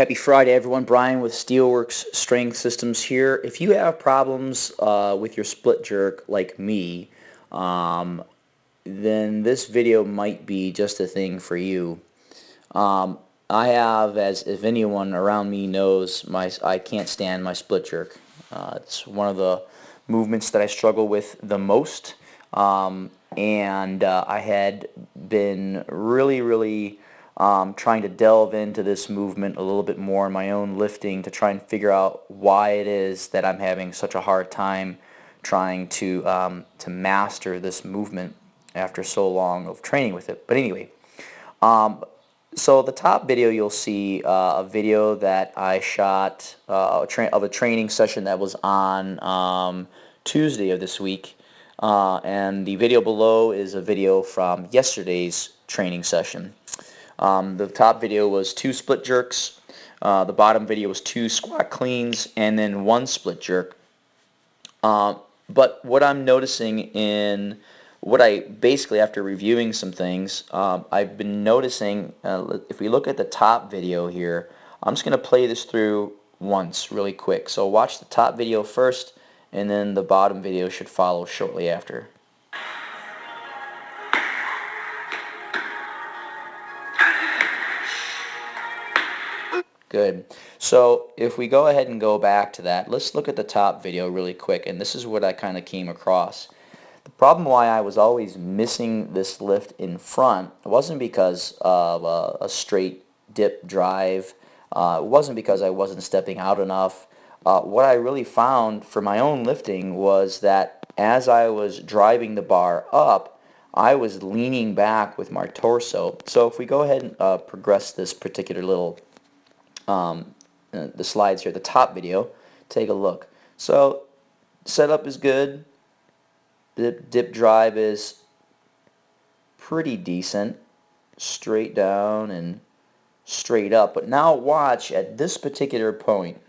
Happy Friday, everyone. Brian with Steelworks Strength Systems here. If you have problems with your split jerk like me, then this video might be just the thing for you. I have, as if anyone around me knows, I can't stand my split jerk. It's one of the movements that I struggle with the most, and I had been really trying to delve into this movement a little bit more in my own lifting to try and figure out why it is that I'm having such a hard time trying to master this movement after so long of training with it. But anyway, so the top video you'll see a video that I shot of a training session that was on Tuesday of this week, and the video below is a video from yesterday's training session. The top video was 2 split jerks, the bottom video was 2 squat cleans, and then 1 split jerk. But what I'm noticing what I basically, after reviewing some things, I've been noticing, if we look at the top video here, I'm just going to play this through once really quick. So watch the top video first, and then the bottom video should follow shortly after. Good. So if we go ahead and go back to that, let's look at the top video really quick, and this is what I kind of came across. The problem why I was always missing this lift in front wasn't because of a straight dip drive. It wasn't because I wasn't stepping out enough. What I really found for my own lifting was that as I was driving the bar up, I was leaning back with my torso. So if we go ahead and progress this particular little the slides here, the top video, take a look. So setup is good. The dip drive is pretty decent, straight down and straight up. But now watch at this particular point.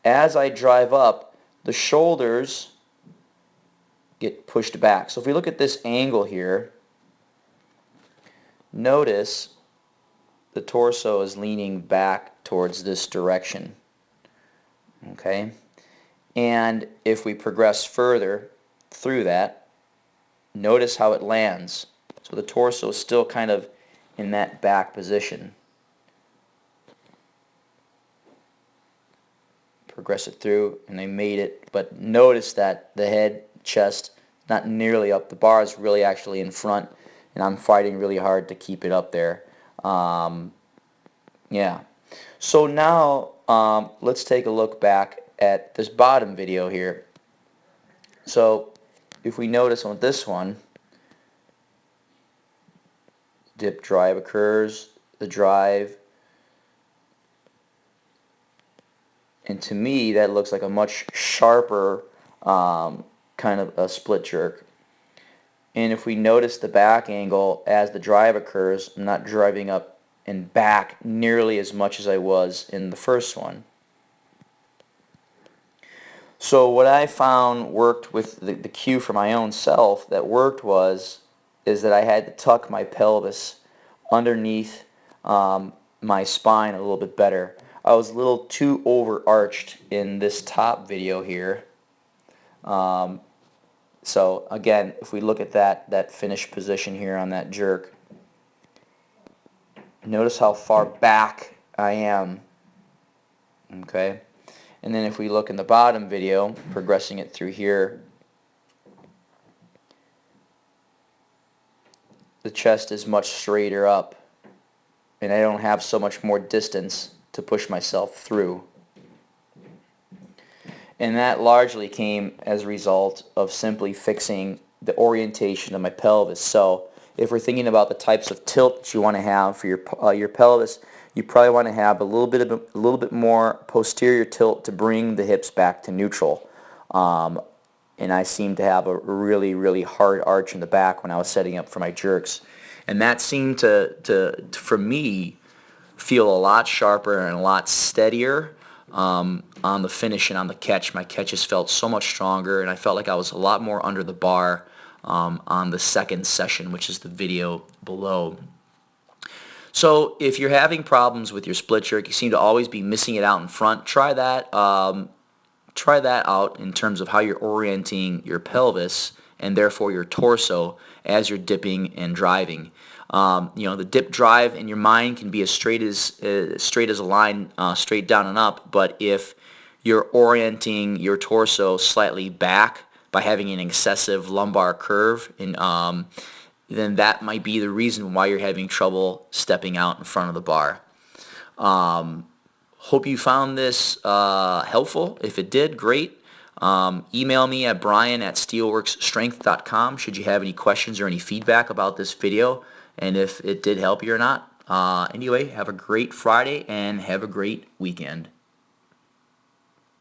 As I drive up, the shoulders get pushed back. So if we look at this angle here, notice the torso is leaning back towards this direction. Okay? And if we progress further through that, notice how it lands. So the torso is still kind of in that back position. Progress it through, and they made it, but notice that the head, chest, not nearly up. The bar is really actually in front, and I'm fighting really hard to keep it up there. Yeah. So now let's take a look back at this bottom video here. So if we notice on this one, dip drive occurs, the drive, and to me that looks like a much sharper kind of a split jerk. And if we notice the back angle as the drive occurs, I'm not driving up and back nearly as much as I was in the first one. So what I found worked with the cue for my own self that worked is that I had to tuck my pelvis underneath my spine a little bit better. I was a little too overarched in this top video here. So again, if we look at that finished position here on that jerk, notice how far back I am. Okay? And then if we look in the bottom video, progressing it through here, the chest is much straighter up, and I don't have so much more distance to push myself through. And that largely came as a result of simply fixing the orientation of my pelvis. So if we're thinking about the types of tilt that you want to have for your pelvis, you probably want to have a little bit more posterior tilt to bring the hips back to neutral. And I seemed to have a really hard arch in the back when I was setting up for my jerks, and that seemed to for me feel a lot sharper and a lot steadier on the finish and on the catch. My catches felt so much stronger, and I felt like I was a lot more under the bar on the second session, which is the video below. So if you're having problems with your split jerk, you seem to always be missing it out in front, try that. Try that out in terms of how you're orienting your pelvis and therefore your torso as you're dipping and driving. The dip drive in your mind can be as straight as a line, straight down and up. But if you're orienting your torso slightly back by having an excessive lumbar curve, and then that might be the reason why you're having trouble stepping out in front of the bar. Hope you found this helpful. If it did, great. Email me at brian@steelworksstrength.com should you have any questions or any feedback about this video, and if it did help you or not. Anyway, have a great Friday and have a great weekend.